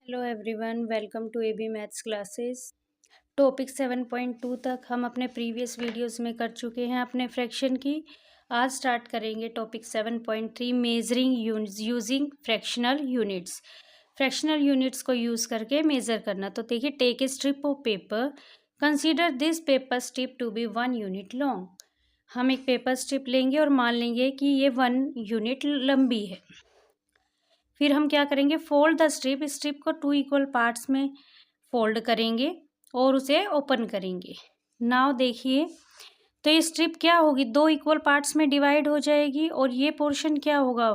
Hello everyone, welcome to AB maths classes. Topic 7.2 तक हम अपने प्रीवियस वीडियोस में कर चुके हैं अपने फ्रैक्शन की। आज स्टार्ट करेंगे topic 7.3 measuring using fractional units. Fractional units को यूज़ करके मेज़र करना। तो देखिए, take a strip of paper, consider this paper strip to be 1 unit long. हम एक पेपर स्ट्रिप लेंगे और मान लेंगे कि ये 1 यूनिट लंबी है। फिर हम क्या करेंगे, फोल्ड द स्ट्रिप, स्ट्रिप को 2 इक्वल पार्ट्स में फोल्ड करेंगे और उसे ओपन करेंगे। नाउ देखिए, तो ये स्ट्रिप क्या होगी, 2 इक्वल पार्ट्स में डिवाइड हो जाएगी और ये पोर्शन क्या होगा,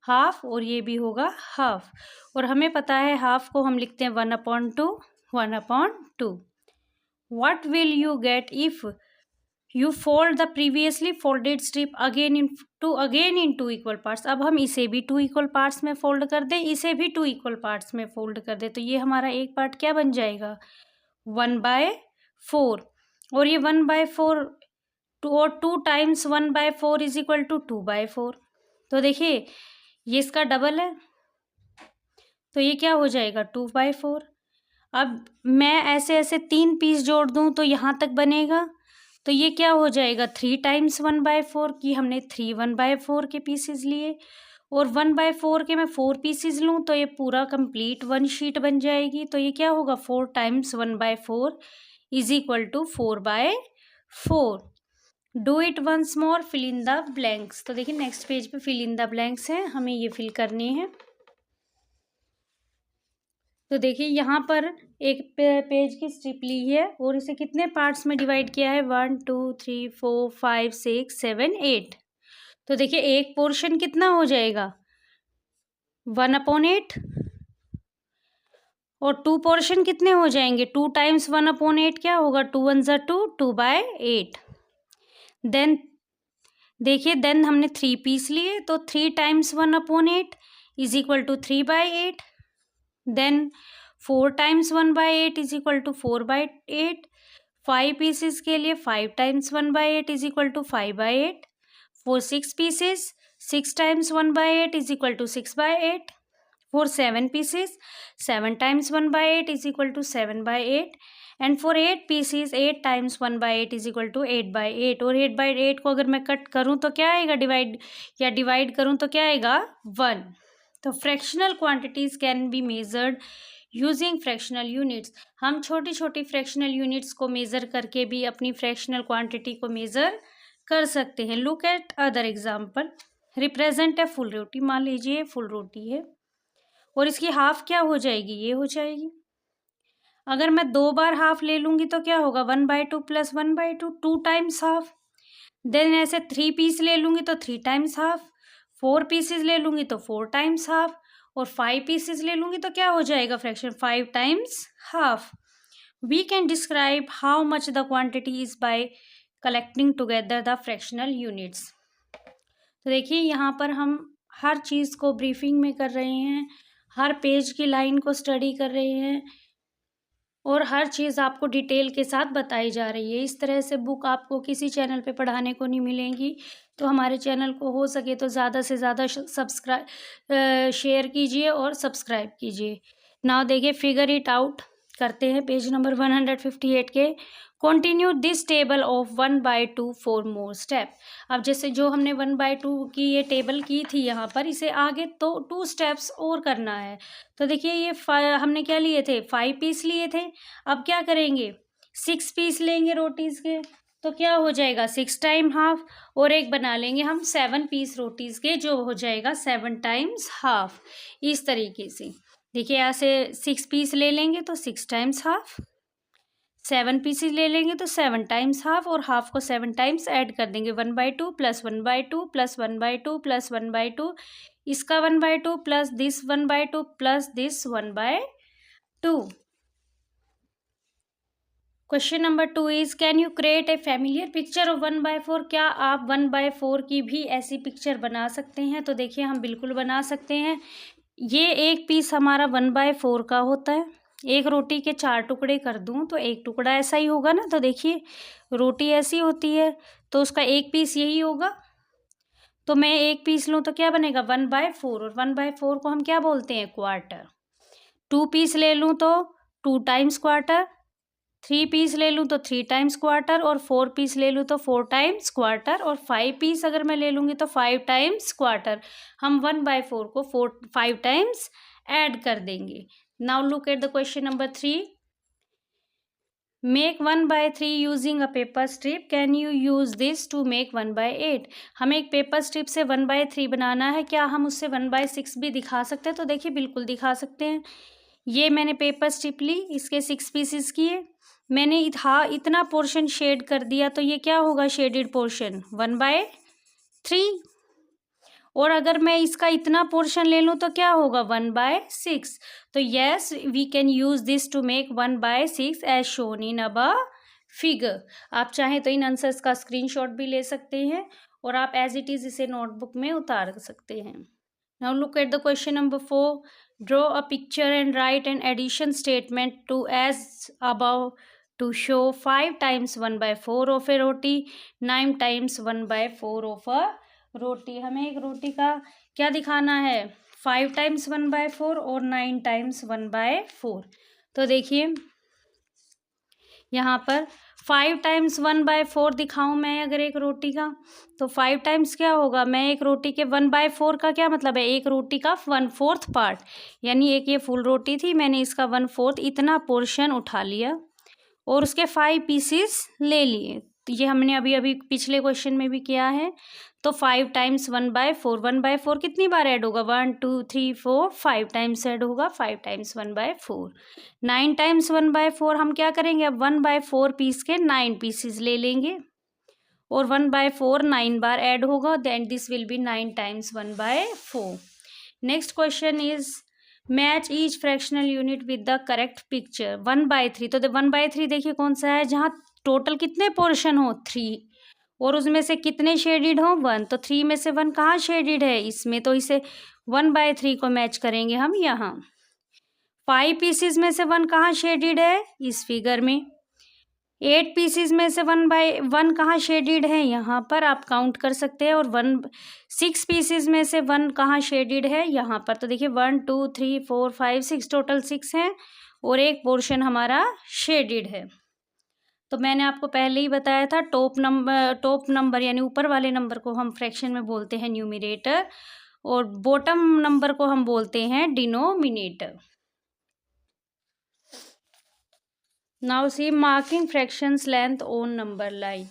हाफ, और ये भी होगा हाफ। और हमें पता है हाफ को हम लिखते हैं 1/2, 1/2। What will you get if you fold the previously folded strip again in two equal parts. अब हम इसे भी 2 इक्वल पार्ट्स में फोल्ड कर दें, इसे भी 2 इक्वल पार्ट्स में फोल्ड कर दें, तो ये हमारा एक पार्ट क्या बन जाएगा, 1/4। और ये 1/4 और 2 टाइम्स 1/4 इज इक्वल टू 2/4। तो देखिए, ये इसका डबल है, तो ये क्या हो जाएगा 2/4। अब मैं ऐसे ऐसे 3 पीस जोड़ दूं तो यहाँ तक बनेगा, तो ये क्या हो जाएगा 3 टाइम्स 1/4 की हमने 3 1/4 के पीसेज लिए, और 1/4 के मैं 4 पीसेज लूँ तो ये पूरा कंप्लीट 1 शीट बन जाएगी। तो ये क्या होगा 4 times 1/4 is equal to 4/4। Do it once more, fill in the blanks. तो देखिए, नेक्स्ट पेज पे फिल इन द ब्लैंक्स है, हमें ये फिल करनी है। तो देखिए, यहाँ पर एक पेज की स्ट्रिप ली है और इसे कितने पार्ट्स में डिवाइड किया है, 1 2 3 4 5 6 7 8। तो देखिए, एक पोर्शन कितना हो जाएगा 1/8, और 2 पोर्शन कितने हो जाएंगे, 2 टाइम्स 1/8 क्या होगा, 2 1 ज़ा 2, 2/8। देन देखिए, देन हमने 3 पीस लिए, तो 3 times 1/8 is equal to 3/8। Then 4 times 1/8 is equal to 4/8। 5 pieces के लिए 5 times 1/8 is equal to 5/8। For 6 pieces 6 times 1/8 is equal to 6/8। For 7 pieces 7 times 1/8 is equal to 7/8। And for 8 pieces 8 times 1/8 is equal to 8/8। और 8/8 को अगर मैं cut करूँ तो क्या आएगा, डिवाइड करूँ तो क्या आएगा 1। तो fractional quantities can be measured using fractional units. हम छोटी छोटी फ्रैक्शनल यूनिट्स को मेज़र करके भी अपनी फ्रैक्शनल क्वांटिटी को मेज़र कर सकते हैं। Look at other example. Represent a full roti, मान लीजिए फुल रोटी है और इसकी हाफ क्या हो जाएगी, ये हो जाएगी। अगर मैं 2 बार हाफ ले लूँगी तो क्या होगा, 1/2 प्लस 1/2, 2 टाइम्स हाफ। देन ऐसे 3 पीस ले लूँगी तो 3 टाइम्स हाफ। 4 पीसेस ले लूँगी तो 4 टाइम्स हाफ, और 5 पीसेस ले लूँगी तो क्या हो जाएगा fraction, 5 times half. We can describe how much the quantity is by collecting together the fractional units. तो देखिए, यहाँ पर हम हर चीज़ को ब्रीफिंग में कर रहे हैं, हर पेज की लाइन को स्टडी कर रहे हैं और हर चीज़ आपको डिटेल के साथ बताई जा रही है। इस तरह से बुक आपको किसी चैनल पे पढ़ाने को नहीं मिलेंगी। तो हमारे चैनल को हो सके तो ज़्यादा से ज़्यादा शेयर कीजिए और सब्सक्राइब कीजिए। नाउ देखिए, फिगर इट आउट करते हैं पेज नंबर 158 के। Continue this table of 1/2 for more step. अब जैसे जो हमने 1/2 की ये टेबल की थी, यहाँ पर इसे आगे तो 2 स्टेप्स और करना है। तो देखिए, ये हमने क्या लिए थे, 5 पीस लिए थे। अब क्या करेंगे, 6 पीस लेंगे रोटीज़ के, तो क्या हो जाएगा 6 टाइम हाफ, और एक बना लेंगे हम 7 पीस रोटीज़ के, जो हो जाएगा 7 टाइम्स हाफ। इस तरीके से देखिए, ऐसे 6 पीस ले लेंगे तो 6 टाइम्स हाफ, 7 पीसेस ले लेंगे तो 7 टाइम्स हाफ, और हाफ को 7 टाइम्स ऐड कर देंगे, 1/2 प्लस 1/2 प्लस 1/2 प्लस 1/2, इसका 1/2 plus this 1/2 plus this 1/2। Question number 2 is, can you create a familiar picture of 1/4। क्या आप 1/4 की भी ऐसी पिक्चर बना सकते हैं। तो देखिए, हम बिल्कुल बना सकते हैं। ये एक पीस हमारा 1/4 का होता है। एक रोटी के 4 टुकड़े कर दूं तो एक टुकड़ा ऐसा ही होगा ना। तो देखिए, रोटी ऐसी होती है तो उसका एक पीस यही होगा। तो मैं एक पीस लूं तो क्या बनेगा 1/4, और 1/4 को हम क्या बोलते हैं, क्वार्टर। 2 पीस ले लूँ तो 2 टाइम्स क्वार्टर, 3 पीस ले लूँ तो 3 टाइम्स क्वार्टर, और 4 पीस ले लूँ तो 4 टाइम्स क्वार्टर, और 5 पीस अगर मैं ले लूँगी तो 5 टाइम्स क्वार्टर। हम 1/4 को 5 टाइम्स ऐड कर देंगे। Now look at the question number 3। Make 1/3 using a paper strip, can you use this to make 1/8। हमें एक पेपर स्ट्रिप से 1/3 बनाना है, क्या हम उससे 1/6 भी दिखा सकते हैं? तो देखिए बिल्कुल दिखा सकते हैं। ये मैंने पेपर स्ट्रिप ली, इसके 6 पीसेस किए, मैंने इतना पोर्शन शेड कर दिया, तो ये क्या होगा शेडेड पोर्शन 1/3। और अगर मैं इसका इतना पोर्शन ले लूँ तो क्या होगा 1/6। तो yes we can use this to make 1/6 as shown in above figure. आप चाहें तो इन आंसर्स का स्क्रीनशॉट भी ले सकते हैं और आप एज इट इज इसे नोटबुक में उतार सकते हैं। Now look at the question number 4। Draw a picture and write an addition statement to as above to show 5 times 1/4 of a roti, 9 times 1/4 of a रोटी। हमें एक रोटी का क्या दिखाना है 5 टाइम्स 1/4 और 9 टाइम्स 1/4। तो देखिए यहाँ पर 5 टाइम्स 1/4 दिखाऊं मैं अगर एक रोटी का, तो 5 टाइम्स क्या होगा, मैं एक रोटी के 1/4 का क्या मतलब है, एक रोटी का 1/4 पार्ट, यानी एक ये फुल रोटी थी, मैंने इसका 1/4 इतना पोर्शन उठा लिया और उसके 5 पीसीस ले लिए। तो ये हमने अभी अभी पिछले क्वेश्चन में भी किया है। तो 5 टाइम्स 1/4, 1/4 कितनी बार ऐड होगा 1 2 3 4 5 टाइम्स ऐड होगा, 5 टाइम्स 1/4। 9 टाइम्स 1/4 हम क्या करेंगे, अब 1/4 पीस के 9 पीसेस ले लेंगे और 1/4 9 बार ऐड होगा, then this will be 9 times 1/4। Next question is match each fractional unit with the correct picture. 1/3, तो 1/3 देखिए कौन सा है, जहाँ टोटल कितने पोर्शन हो 3 और उसमें से कितने शेडिड हो 1, तो 3 में से 1 कहाँ शेडिड है इसमें, तो इसे 1/3 को मैच करेंगे हम यहाँ। 5 पीसीज में से 1 कहाँ शेडिड है इस फिगर में। 8 पीसीज में से 1/1 कहाँ शेडिड है, यहाँ पर आप काउंट कर सकते हैं। और 6 पीसीज में से 1 कहाँ शेडिड है, यहाँ पर। तो देखिए 1 2 3 4 5 6 टोटल 6 हैं और एक पोर्शन हमारा शेडिड है। तो मैंने आपको पहले ही बताया था टॉप नंबर यानी ऊपर वाले नंबर को हम फ्रैक्शन में बोलते हैं न्यूमरेटर और बॉटम नंबर को हम बोलते हैं denominator. Now see marking fractions length on number line.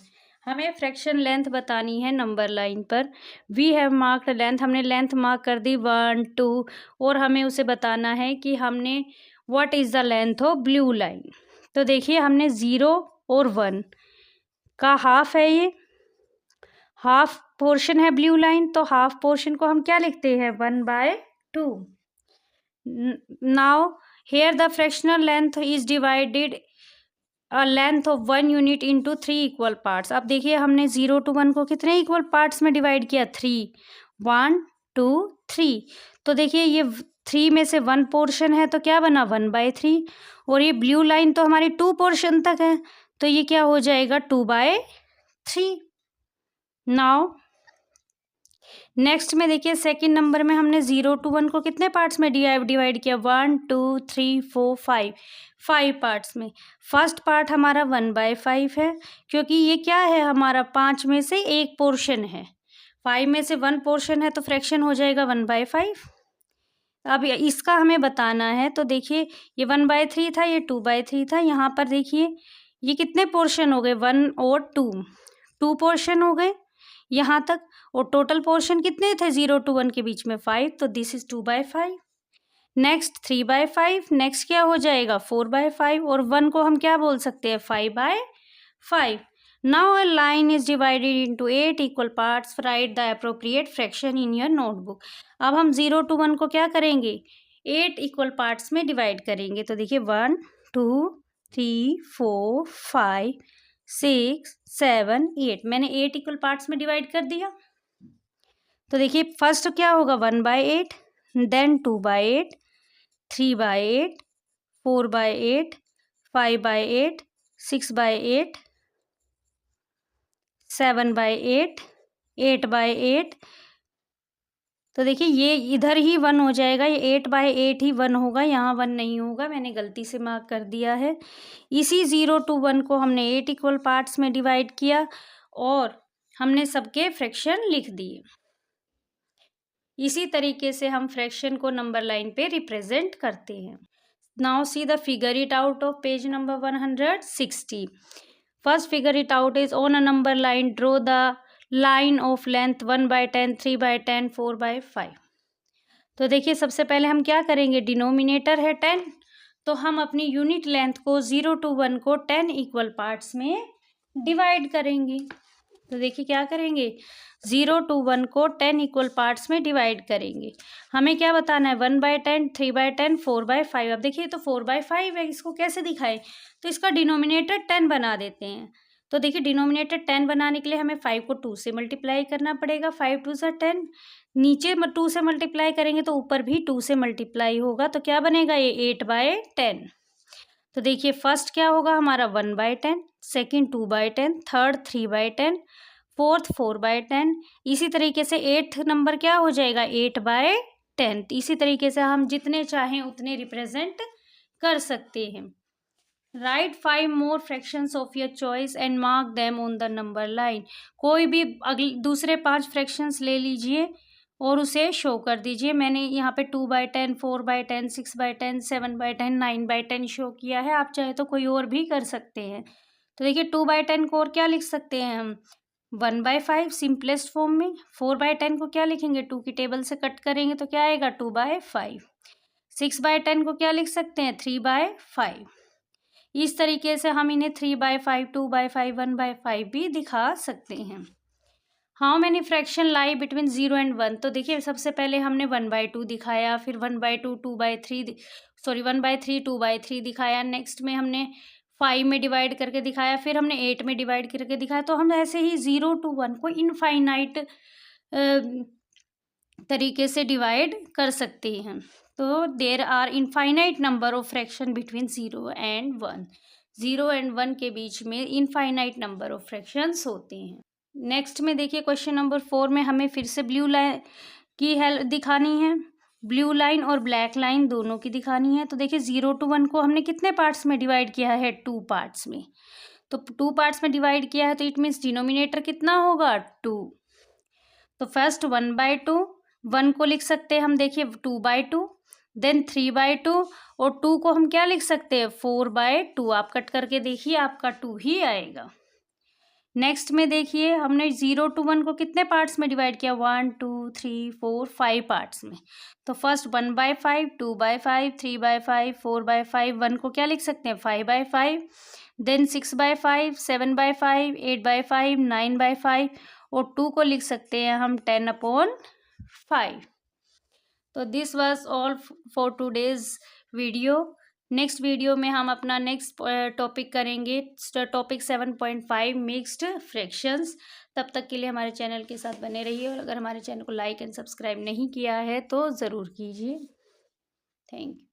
हमें फ्रैक्शन लेंथ बतानी है नंबर लाइन पर। वी हैव मार्क्ड लेंथ, हमने लेंथ मार्क कर दी 1 2 और हमें उसे बताना है कि हमने what is the length of blue line. तो देखिए हमने 0 और 1 का हाफ है, ये हाफ पोर्शन है ब्लू लाइन, तो हाफ पोर्शन को हम क्या लिखते हैं 1/2। Now here the fractional length is divided length of 1 unit into 3 equal parts. अब देखिए हमने 0 to 1 को कितने इक्वल पार्ट्स में डिवाइड किया 3, 1 2 3। तो देखिए ये 3 में से 1 पोर्शन है तो क्या बना 1/3 और ये ब्लू लाइन तो हमारी 2 पोर्शन तक है तो ये क्या हो जाएगा 2/3। नाउ नेक्स्ट में देखिए सेकंड नंबर में हमने 0 to 1 को कितने पार्ट्स में डिवाइड किया 1 2 3 4 5 पार्ट्स में। फर्स्ट पार्ट हमारा 1/5 है क्योंकि ये क्या है हमारा 5 में से एक पोर्शन है, 5 में से 1 पोर्शन है तो फ्रैक्शन हो जाएगा 1/5। अब इसका हमें बताना है तो देखिए ये 1/3 था, ये 2/3 था। यहाँ पर देखिए ये कितने पोर्शन हो गए 1 और 2 पोर्शन हो गए यहाँ तक और टोटल पोर्शन कितने थे 0 to 1 के बीच में 5, तो दिस इज 2/5। नेक्स्ट 3/5, नेक्स्ट क्या हो जाएगा 4/5 और 1 को हम क्या बोल सकते हैं 5/5। Now a line is divided into 8 equal parts, right the appropriate fraction in your notebook. अब हम 0 to 1 को क्या करेंगे 8 इक्वल पार्ट्स में डिवाइड करेंगे। तो देखिए 1 2 3 4 5 6 7 8, मैंने 8 इक्वल पार्ट्स में डिवाइड कर दिया। तो देखिए फर्स्ट क्या होगा 1/8, देन 2/8, 3/8, 4/8, 5/8, 6/8, 7/8, 8/8, तो देखिए ये इधर ही 1 हो जाएगा, ये 8/8 ही 1 होगा, यहाँ 1 नहीं होगा, मैंने गलती से मार्क कर दिया है। इसी 0 to 1 को हमने 8 इक्वल पार्ट्स में डिवाइड किया और हमने सबके फ्रैक्शन लिख दिए। इसी तरीके से हम फ्रैक्शन को नंबर लाइन पे रिप्रेजेंट करते हैं। Now see the figure it out of page number 160. First, figure it out is on a number line. Draw the line of length 1/10, 3/10, 4/5. तो देखिए सबसे पहले हम क्या करेंगे, डिनोमिनेटर है 10, तो हम अपनी यूनिट लेंथ को 0 to 1 को 10 इक्वल पार्ट्स में डिवाइड करेंगे। तो देखिए क्या करेंगे, 0 to 1 को 10 इक्वल पार्ट्स में डिवाइड करेंगे। हमें क्या बताना है, 1/10, 3/10, 4/5। अब देखिए तो 4/5 है, इसको कैसे दिखाएं, तो इसका डिनोमिनेटर 10 बना देते हैं। तो देखिए डिनोमिनेटर 10 बनाने के लिए हमें 5 को 2 से मल्टीप्लाई करना पड़ेगा। 5 2 ज़ा 10, नीचे 2 से मल्टीप्लाई करेंगे तो ऊपर भी 2 से मल्टीप्लाई होगा, तो क्या बनेगा ये 8/10। तो देखिए फर्स्ट क्या होगा हमारा 1/10, सेकेंड 2/10, थर्ड 3/10, फोर्थ 4/10। इसी तरीके से 8th नंबर क्या हो जाएगा 8/10। इसी तरीके से हम जितने चाहें उतने रिप्रेजेंट कर सकते हैं। Right 5 more fractions of your choice and mark them on the number line. कोई भी अगले दूसरे 5 फ्रैक्शंस ले लीजिए और उसे शो कर दीजिए। मैंने यहाँ पे 2/10, 4/10, 6/10, 7/10, 9/10 शो किया है, आप चाहे तो कोई और भी कर सकते हैं। तो देखिए 2/10 को और क्या लिख सकते हैं हम, 1/5 सिंपलेस्ट फॉर्म में। 4/10 को क्या लिखेंगे, 2 की टेबल से कट करेंगे तो क्या आएगा 2/5। 6/10 को क्या लिख सकते हैं 3/5। इस तरीके से हम इन्हें 3/5, 2/5, 1/5 भी दिखा सकते हैं। How many fraction lie between 0 and 1। तो देखिए सबसे पहले हमने 1/2 दिखाया, फिर 1/2, 2/3 सॉरी 1/3, 2/3 दिखाया। नेक्स्ट में हमने 5 में डिवाइड करके दिखाया, फिर हमने 8 में डिवाइड करके दिखाया। तो हम ऐसे ही 0 to 1 को इनफाइनाइट तरीके से डिवाइड कर सकते हैं। तो there are infinite number of fraction between 0 and 1। 0 and 1 के बीच में इनफाइनाइट नंबर ऑफ फ्रैक्शंस होते हैं। नेक्स्ट में देखिए क्वेश्चन नंबर 4 में हमें फिर से ब्लू लाइन की हेल्प दिखानी है। ब्लू लाइन और ब्लैक लाइन दोनों की दिखानी है। तो देखिए 0 to 1 को हमने कितने पार्ट्स में डिवाइड किया है, 2 पार्ट्स में। तो 2 पार्ट्स में डिवाइड किया है तो इट मीन्स डिनोमिनेटर कितना होगा 2। तो फर्स्ट 1/2, 1 को लिख सकते हैं हम देखिए 2/2, देन 3/2 और 2 को हम क्या लिख सकते हैं 4/2। आप कट करके देखिए आपका 2 ही आएगा। नेक्स्ट में देखिए हमने 0 to 1 को कितने पार्ट्स में डिवाइड किया, 1 2 3 4 5 पार्ट्स में। तो फर्स्ट 1/5, 2/5, 3/5, 4/5। 1 को क्या लिख सकते हैं 5/5, देन 6/5, 7/5, 8/5, 9/5 और 2 को लिख सकते हैं हम 10/5। तो this was all for today's video. Next video में हम अपना नेक्स्ट टॉपिक करेंगे, टॉपिक 7.5 मिक्स्ड फ्रैक्शंस। तब तक के लिए हमारे चैनल के साथ बने रहिए और अगर हमारे चैनल को लाइक एंड सब्सक्राइब नहीं किया है तो ज़रूर कीजिए। Thank you.